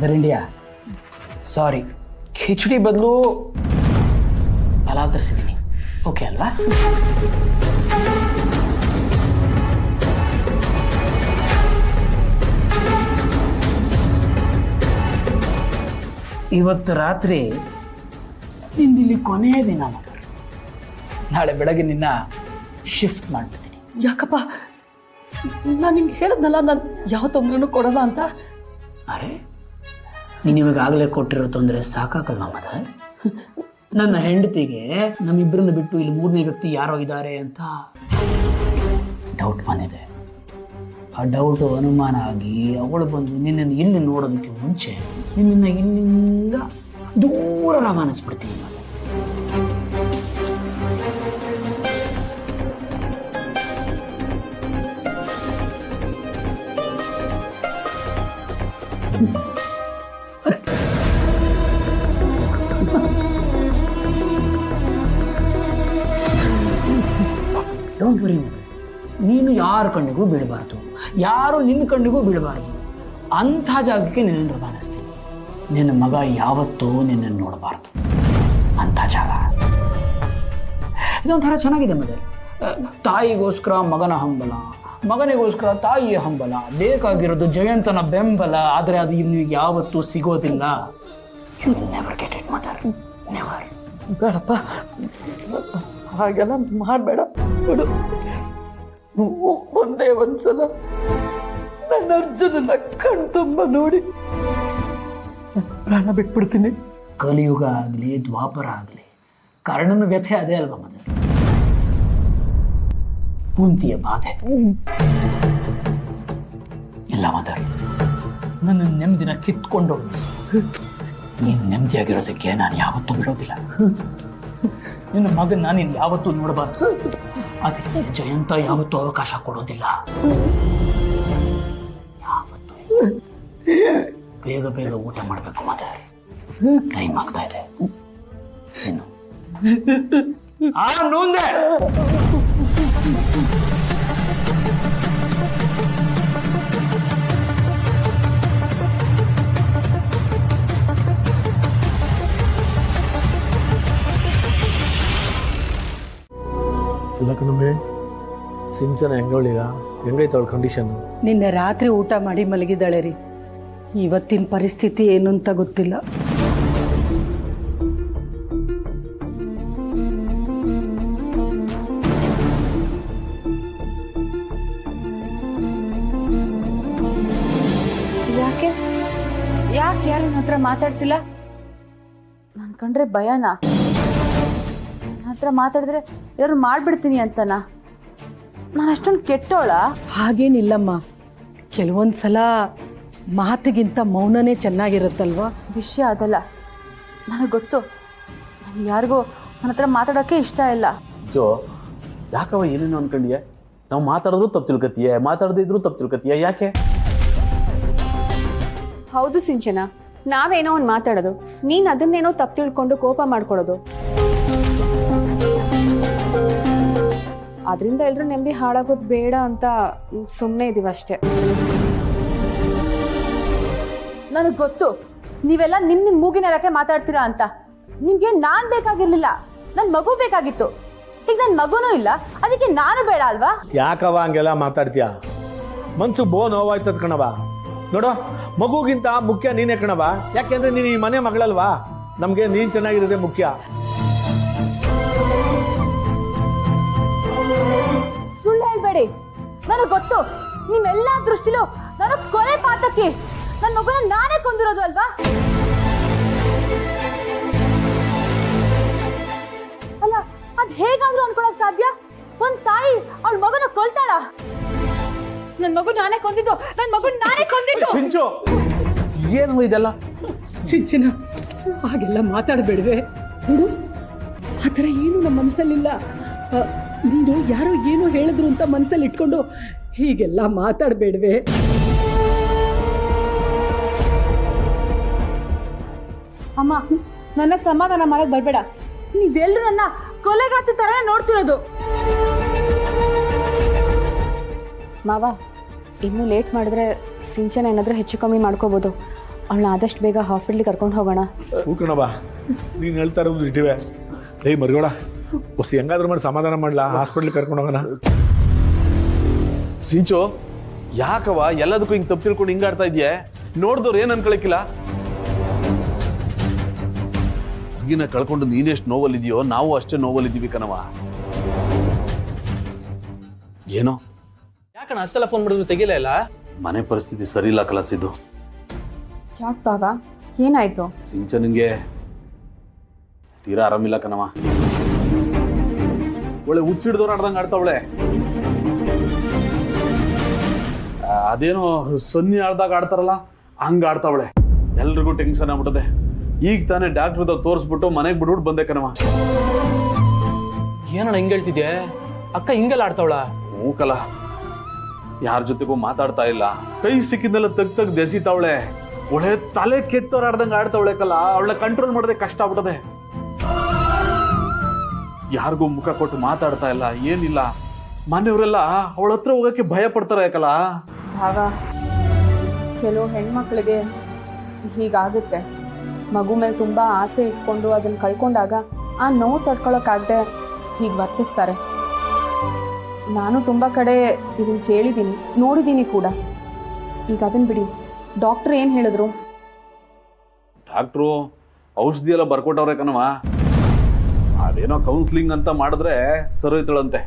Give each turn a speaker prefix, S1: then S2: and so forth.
S1: Mother India, ಸಾರಿ, ಖಿಚಡಿ ಬದಲು pulao ತರಿಸಿದ್ದೀನಿ. Okay ಅಲ್ವಾ? ಇವತ್ತು ರಾತ್ರಿ ನಿಂದಿಲ್ಲಿ ಕೊನೆಯ ದಿನ ಮದರ್. ನಾಳೆ ಬೆಳಗ್ಗೆ ನಿನ್ನ ಶಿಫ್ಟ್ ಮಾಡ್ಬಿಡ್ತೀನಿ.
S2: ಯಾಕಪ್ಪ, ನಾನು ನಿಮ್ಗೆ ಹೇಳಿದ್ನಲ್ಲ ನಾನು ಯಾವ ತೊಂದರೆನೂ ಕೊಡಲ್ಲ ಅಂತ.
S1: ಅರೆ, ನೀನು ಇವಾಗಲೇ ಕೊಟ್ಟಿರೋ ತೊಂದರೆ ಸಾಕಾಗಲ್ವಾ ಮದರ್? ನನ್ನ ಹೆಂಡತಿಗೆ ನಮ್ಮಿಬ್ಬರನ್ನ ಬಿಟ್ಟು ಇಲ್ಲಿ ಮೂರನೇ ವ್ಯಕ್ತಿ ಯಾರೋ ಇದ್ದಾರೆ ಅಂತ ಡೌಟ್ ಬಂದಿದೆ. ಆ ಡೌಟು ಅನುಮಾನ ಆಗಿ ಅವಳು ಬಂದು ನಿನ್ನನ್ನು ಇಲ್ಲಿ ನೋಡೋದಕ್ಕೆ ಮುಂಚೆ ನಿನ್ನನ್ನು ಇಲ್ಲಿಂದ ದೂರ ರವಾನಿಸ್ಬಿಡ್ತೀನಿ ಮದರ್. ಡೋಂಟ್ ವರಿ ಮದರ್, ನೀನು ಯಾರ ಕಣ್ಣಿಗೂ ಬೀಳಬಾರ್ದು, ಯಾರು ನಿನ್ನ ಕಣ್ಣಿಗೂ ಬೀಳಬಾರ್ದು. ಅಂಥ ಜಾಗಕ್ಕೆ ನಿನ್ನನ್ನು ರವಾನಿಸ್ತೀನಿ. ನಿನ್ನ ಮಗ ಯಾವತ್ತೂ ನಿನ್ನನ್ನು ನೋಡಬಾರ್ದು ಅಂಥ ಜಾಗ. ಇದೊಂಥರ ಚೆನ್ನಾಗಿದೆ ಮದರ್. ತಾಯಿಗೋಸ್ಕರ ಮಗನ ಹಂಬಲ, ಮಗನಿಗೋಸ್ಕರ ತಾಯಿಯ ಹಂಬಲ, ಬೇಕಾಗಿರೋದು ಜಯಂತನ ಬೆಂಬಲ. ಆದರೆ ಅದು ಇನ್ನು ಯಾವತ್ತೂ ಸಿಗೋದಿಲ್ಲ. You will never get it mother, never.
S2: ಬೇಡಪ್ಪ, ಹಾಗೆಲ್ಲ ಮಾಡಬೇಡ. ಬಿಡು, ಒಂದೇ ಒಂದ್ಸಲ ನನ್ನ ಅರ್ಜುನನ ಕಣ್ ತುಂಬ ನೋಡಿ ಪ್ರಾಣ ಬಿಟ್ಬಿಡ್ತೀನಿ.
S1: ಕಲಿಯುಗ ಆಗಲಿ ದ್ವಾಪರ ಆಗಲಿ ಕರ್ಣನ ವ್ಯಥೆ ಅದೇ ಅಲ್ವಾ ಮದರ್? ಕುಂತಿಯ ಬಾಧೆ ಇಲ್ಲ ಮದರ್. ನನ್ನ ನೆಮ್ಮದಿನ ಕಿತ್ಕೊಂಡೋಳು. ನೀನು ನೆಮ್ಮದಿಯಾಗಿರೋದಕ್ಕೆ ನಾನು ಯಾವತ್ತೂ ಬಿಡೋದಿಲ್ಲ. ನಿನ್ನ ಮಗನ ನೀನು ಯಾವತ್ತೂ ನೋಡಬಾರ್ದು. ಅದಕ್ಕೆ ಜಯಂತ ಯಾವತ್ತೂ ಅವಕಾಶ ಕೊಡೋದಿಲ್ಲ. ಯಾವತ್ತೂ ಬೇಗ ಬೇಗ ಊಟ ಮಾಡಬೇಕು ಮದರ್. ಟೈಮ್ ಆಗ್ತಾ ಇದೆ. ಇನ್ನು ನೂಂದೆ
S3: ಲಕ್ಷ್ಮೇ, ಸಿಂಚನ ಹೆಂಗವಳೀಗ? ಹೆಂಗೈತೆ ಅವಳ ಕಂಡೀಷನ್?
S2: ನಿನ್ನೆ ರಾತ್ರಿ ಊಟ ಮಾಡಿ ಮಲಗಿದ್ದಾಳೆ ರೀ. ಇವತ್ತಿನ ಪರಿಸ್ಥಿತಿ ಏನು ಅಂತ ಗೊತ್ತಿಲ್ಲ.
S4: ಯಾಕೆ ಯಾಕೆ ಯಾರು ನನ್ನ ಹತ್ರ ಮಾತಾಡ್ತಿಲ್ಲ? ನನ್ ಕಂಡ್ರೆ ಭಯನಾ? ನನ್ನ ಹತ್ರ ಮಾತಾಡಿದ್ರೆ ಯಾರು ಮಾಡ್ಬಿಡ್ತೀನಿ ಅಂತನಾ? ನಾನು ಅಷ್ಟೊಂದು ಕೆಟ್ಟೋಳ?
S2: ಹಾಗೇನಿಲ್ಲಮ್ಮ, ಕೆಲವೊಂದ್ಸಲ ಮಾತಿಗಿಂತ ಮೌನನೇ ಚೆನ್ನಾಗಿರುತ್ತಲ್ವಾ?
S4: ವಿಷಯ ಅದಲ್ಲ, ನನಗೆ ಗೊತ್ತು. ನನ್ಗೆ ಯಾರಿಗೂ ನನ್ನ ಹತ್ರ ಮಾತಾಡೋಕ್ಕೆ ಇಷ್ಟ ಇಲ್ಲ.
S3: ಸೊ ಯಾಕವ ಏನೇನು ಅನ್ಕೊಂಡಿಯೇ? ನಾವು ಮಾತಾಡಿದ್ರು ತಪ್ಪು ತಿಳ್ಕೊತೀಯ, ಮಾತಾಡದಿದ್ರು ತಪ್ಪು ತಿಳ್ಕೊತೀಯ, ಯಾಕೆ?
S5: ಹೌದು ಸಿಂಚನ, ನಾವೇನೋ ಒಂದು ಮಾತಾಡೋದು, ನೀನ್ ಅದನ್ನೇನೋ ತಪ್ಪು ತಿಳ್ಕೊಂಡು ಕೋಪ ಮಾಡ್ಕೊಳ್ಳೋದು. ಅದರಿಂದ ಎಲ್ರು ನೆಮ್ಮದಿ ಹಾಳಾಗೋದು ಬೇಡ ಅಂತ ಸುಮ್ಮನೆ ಇದೀವಷ್ಟೇ.
S4: ನನಗೆ ಗೊತ್ತು ನೀವೆಲ್ಲ ನಿಮ್ ಮೂಗಿನ ರಕ್ಕೆ ಮಾತಾಡ್ತೀರಾ ಅಂತ. ನಿಮ್ಗೆ ನಾನ್ ಬೇಕಾಗಿರ್ಲಿಲ್ಲ, ನನ್ ಮಗು ಬೇಕಾಗಿತ್ತು. ಈಗ ನನ್ ಮಗುನೂ ಇಲ್ಲ, ಅದಕ್ಕೆ ನಾನು ಬೇಡ ಅಲ್ವಾ?
S3: ಯಾಕವ ಹಂಗೆಲ್ಲ ಮಾತಾಡ್ತೀಯ? ಮನ್ಸು ನೋವಾಯ್ತದ ಕಣವ. ನೋಡೋ, ಮಗುಗಿಂತ ಮುಖ್ಯ ನೀನೇ ಕಣವ. ಯಾಕೆಂದ್ರೆ ನೀನು ಈ ಮನೆ ಮಗಳಲ್ವಾ? ನಮ್ಗೆ ನೀನ್ ಚೆನ್ನಾಗಿರೋದೇ ಮುಖ್ಯ.
S4: ಸುಳ್ಳು ಹೇಳ್ಬೇಡಿ. ನನಗೆ ಗೊತ್ತು ನಿಮ್ಮೆಲ್ಲಾ ದೃಷ್ಟಿಲೂ ನಾನು ಕೊಲೆ ಪಾತಕಿ. ನನ್ನ ಮಗುನ ನಾನೇ ಕೊಂದಿರೋದು ಅಲ್ವಾ? ಅಲ್ಲ, ಅದ್ ಹೇಗಾದ್ರೂ ಅನ್ಕೊಳಕ್ ಸಾಧ್ಯ? ಒಂದ್ ತಾಯಿ ಅವಳ ಮಗುನ ಕೊಲ್ತಾಳ? ನನ್ ಮಗು ನಾನೇ ಕೊಂದಿದ್ದು, ನನ್ ಮಗು ನಾನೇ ಕೊಂದಿದ್ದು.
S3: ಸಿಂಚು, ಏನು ಇದೆಲ್ಲ?
S2: ಸಿಂಚನ, ಹಾಗೆಲ್ಲ ಮಾತಾಡಬೇಡ್ವೆ. ನೋಡು, ಆ ಥರ ಏನು ನಮ್ಮ ಮನಸ್ಸಲ್ಲಿಲ್ಲ. ನೀನು ಯಾರೋ ಏನೋ ಹೇಳಿದ್ರು ಅಂತ ಮನಸ್ಸಲ್ಲಿ ಇಟ್ಕೊಂಡು ಹೀಗೆಲ್ಲ ಮಾತಾಡಬೇಡ್ವೆ.
S4: ಅಮ್ಮ, ನನ್ನ ಸಮಾಧಾನ ಮಾಡಕ್ ಬರ್ಬೇಡ. ನೀವೆಲ್ರು ನನ್ನ ಕೊಲೆಗಾತಿ ತರ ನೋಡ್ತಿರೋದು.
S5: ಮಾವ, ಇನ್ನೂ ಲೇಟ್ ಮಾಡಿದ್ರೆ ಸಿಂಚನ ಏನಾದರೂ ಹೆಚ್ಚು ಕಮ್ಮಿ ಮಾಡ್ಕೋಬೋದು. ಅವಳನ್ನ ಆದಷ್ಟು ಬೇಗ ಹಾಸ್ಪಿಟ್ಲಿಗೆ ಕರ್ಕೊಂಡು ಹೋಗೋಣ.
S3: ಹೂ ಕಣವ, ನೀನು ಹೇಳ್ತಾ ಇರೋದು ಇಟ್ಟಿವೆ. ಏಯ್ ಮರಿಗೋಳ, ಹೊಸ ಹೆಂಗಾದ್ರೂ ಮಾಡಿ ಸಮಾಧಾನ ಮಾಡ್ಲಾ, ಹಾಸ್ಪಿಟ್ಲಿಗೆ ಕರ್ಕೊಂಡು ಹೋಗೋಣ.
S6: ಸಿಂಚು, ಯಾಕವ ಎಲ್ಲದಕ್ಕೂ ಹಿಂಗ್ ತಪ್ಪು ತಿಳ್ಕೊಂಡು ಹಿಂಗಾಡ್ತಾ ಇದೆಯೇ? ನೋಡ್ದವ್ರು ಏನ್ ಅನ್ಕೊಳಕಿಲ್ಲ. ಹುಡುಗಿನ ಕಳ್ಕೊಂಡು ನೀನೆಷ್ಟು ನೋವಲ್ಲಿದೆಯೋ ನಾವು ಅಷ್ಟೇ ನೋವಲ್ಲಿದ್ದೀವಿ ಕಣವ. ಏನೋ
S7: ಯಾಕಣ್ಣ ಅಷ್ಟೆಲ್ಲ ಫೋನ್ ಮಾಡಿದ್ರು ತೆಗಿಲೇ ಇಲ್ಲ?
S6: ಮನೆ ಪರಿಸ್ಥಿತಿ ಸರಿ ಇಲ್ಲ ಕಲಸಿದ್ದು.
S4: ಯಾಕೆ ಬಾಬಾ, ಏನಾಯ್ತು?
S6: ಸಿಂಚನಿಗೆ ತೀರಾ ಆರಾಮಿಲ್ಲ ಕಣವ. ಒಳ್ಳೆ ಹುಚ್ಚಿಡ್ದವ್ರು ಆಡ್ದಂಗೆ ಆಡ್ತಾವಳೆ. ಅದೇನೋ ಸೊನ್ನಿ ಆಡ್ದಾಗ ಆಡ್ತಾರಲ್ಲ ಹಂಗ ಆಡ್ತಾವಳೆ. ಎಲ್ರಿಗೂ ಟೆನ್ಷನ್ ಆಗ್ಬಿಟ್ಟದೆ. ಈಗ ತಾನೇ ಡಾಕ್ಟರ್ ತೋರಿಸ್ಬಿಟ್ಟು ಮನೆಗೆ ಬಿಡ್ಬಿಟ್ಟು ಬಂದೆ ಕಣವ.
S7: ಏನಣ್ಣ ಹಿಂಗ್ ಹೇಳ್ತಿದ್ಯೆ? ಅಕ್ಕ ಹಿಂಗೆಲ್ಲ ಆಡ್ತಾವಳ?
S6: ಹ್ಞೂ ಕಲ, ಯಾರ ಜೊತೆಗೂ ಮಾತಾಡ್ತಾ ಇಲ್ಲ. ಕೈ ಸಿಕ್ಕಿದ್ನೆಲ್ಲ ತೆಗ್ ದೆಸಿತಾವಳೆ. ಒಳ್ಳೆ ತಲೆ ಕೆಟ್ಟವ್ರು ಆಡ್ದಂಗೆ ಆಡ್ತಾವಳೆ ಕಲ. ಅವಳ ಕಂಟ್ರೋಲ್ ಮಾಡೋದೇ ಕಷ್ಟ ಆಗ್ಬಿಟ್ಟದೆ. ಯಾರಿಗೂ ಮುಖ ಕೊಟ್ಟು ಮಾತಾಡ್ತಾ ಇಲ್ಲ, ಏನಿಲ್ಲ. ಮನೆಯವರೆಲ್ಲ ಅವಳ ಹತ್ರ ಹೋಗಕ್ಕೆ ಭಯ ಪಡ್ತಾರೆ ಯಾಕಲ್ಲ.
S4: ಭಾವ, ಕೆಲವು ಹೆಣ್ಮಕ್ಳಿಗೆ ಹೀಗಾಗುತ್ತೆ. ಮಗು ಮೇಲೆ ತುಂಬಾ ಆಸೆ ಇಟ್ಕೊಂಡು ಅದನ್ನ ಕಳ್ಕೊಂಡಾಗ ಆ ನೋವು ತಡ್ಕೊಳಕ್ಕಾಗದೆ ಹೀಗೆ ವರ್ತಿಸ್ತಾರೆ. ನಾನು ತುಂಬಾ ಕಡೆ ಇದನ್ನ ಕೇಳಿದ್ದೀನಿ, ನೋಡಿದ್ದೀನಿ ಕೂಡ. ಈಗ ಅದನ್ನ ಬಿಡಿ, ಡಾಕ್ಟರ್ ಏನ್ ಹೇಳಿದ್ರು?
S6: ಡಾಕ್ಟ್ರು ಔಷಧಿ ಎಲ್ಲ ಬರ್ಕೊಟ್ಟವ್ರೆ ಕಣವ. ಅದೇನೋ ಕೌನ್ಸಿಲಿಂಗ್ ಅಂತ ಮಾಡಿದ್ರೆ ಸರೋಯ್ತಳಂತೆ.